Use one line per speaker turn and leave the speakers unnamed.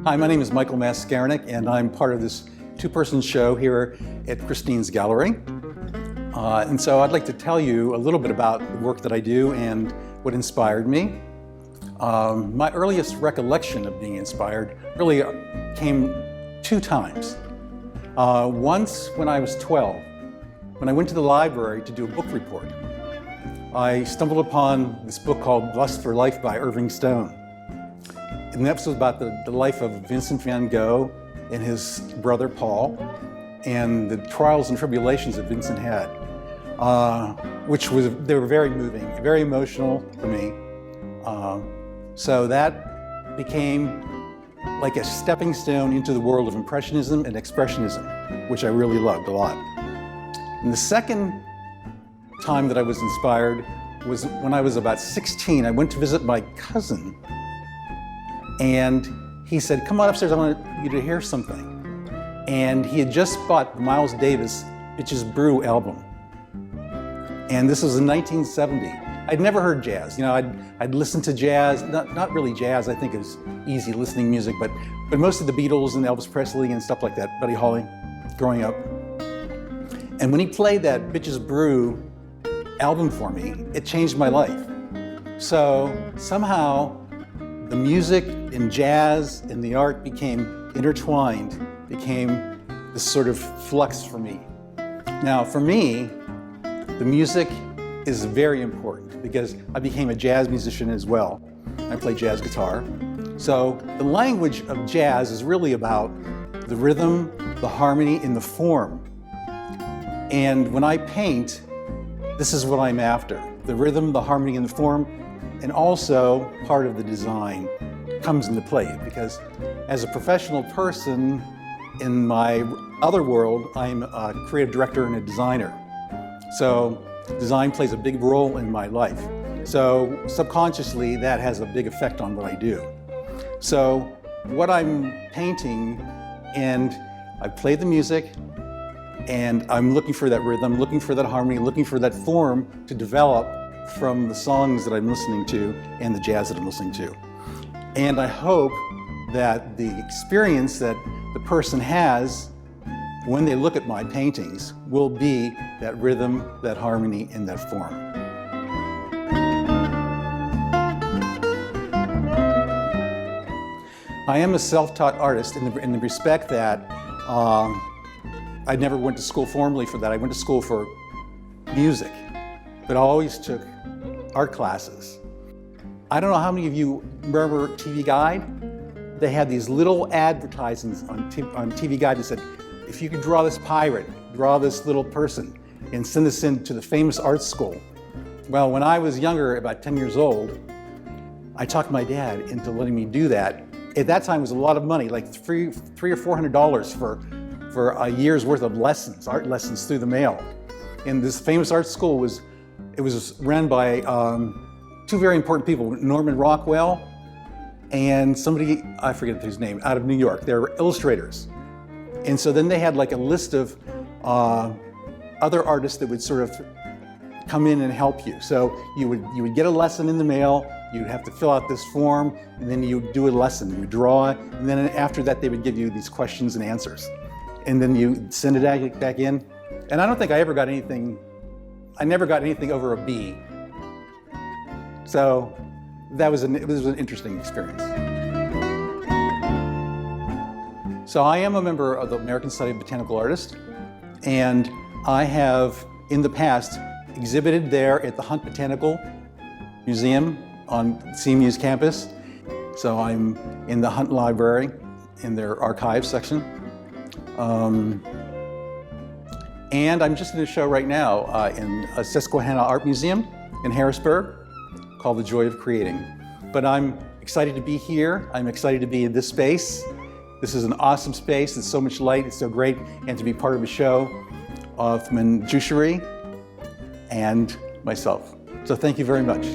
Hi, my name is Michael Maskarinec, and I'm part of this two-person show here at Christine's Gallery. And so I'd like to tell you a little bit about the work that I do and what inspired me. My earliest recollection of being inspired really came two times. Once when I was 12, when I went to the library to do a book report, I stumbled upon this book called Lust for Life by Irving Stone. And that was about the life of Vincent van Gogh and his brother Paul, and the trials and tribulations that Vincent had, they were very moving, very emotional for me. So that became like a stepping stone into the world of Impressionism and Expressionism, which I really loved a lot. And the second time that I was inspired was when I was about 16. I went to visit my cousin, and he said, "Come on upstairs, I want you to hear something." And he had just bought the Miles Davis Bitches Brew album. And this was in 1970. I'd never heard jazz. You know, I'd listened to jazz, not really jazz, I think it was easy listening music, but most of the Beatles and Elvis Presley and stuff like that, Buddy Holly, growing up. And when he played that Bitches Brew album for me, it changed my life. So somehow the music and jazz and the art became intertwined, became this sort of flux for me. Now for me, the music is very important because I became a jazz musician as well. I play jazz guitar. So the language of jazz is really about the rhythm, the harmony, and the form. And when I paint, this is what I'm after. The rhythm, the harmony, and the form, and also part of the design comes into play because as a professional person in my other world, I'm a creative director and a designer. So design plays a big role in my life. So subconsciously, that has a big effect on what I do. So what I'm painting, and I play the music, and I'm looking for that rhythm, looking for that harmony, looking for that form to develop from the songs that I'm listening to and the jazz that I'm listening to. And I hope that the experience that the person has when they look at my paintings will be that rhythm, that harmony, and that form. I am a self-taught artist in the respect that I never went to school formally for that. I went to school for music, but I always took art classes. I don't know how many of you remember TV Guide? They had these little advertisements on TV Guide that said, if you could draw this pirate, draw this little person, and send this in to the famous art school. Well, when I was younger, about 10 years old, I talked my dad into letting me do that. At that time, it was a lot of money, like $300 or $400 for a year's worth of lessons, art lessons through the mail. And this famous art school was run by two very important people, Norman Rockwell and somebody, I forget his name, out of New York. They were illustrators. And so then they had like a list of other artists that would sort of come in and help you. So you would get a lesson in the mail, you'd have to fill out this form, and then you would do a lesson. You would draw, and then after that they would give you these questions and answers. And then you send it back in. And I don't think I ever got anything, I never got anything over a B. So it was an interesting experience. So I am a member of the American Society of Botanical Artists, and I have in the past exhibited there at the Hunt Botanical Museum on CMU's campus. So I'm in the Hunt Library in their archives section. And I'm just in a show right now in a Susquehanna Art Museum in Harrisburg called The Joy of Creating. But I'm excited to be here. I'm excited to be in this space. This is an awesome space. There's so much light. It's so great. And to be part of a show of Manjushri and myself. So thank you very much.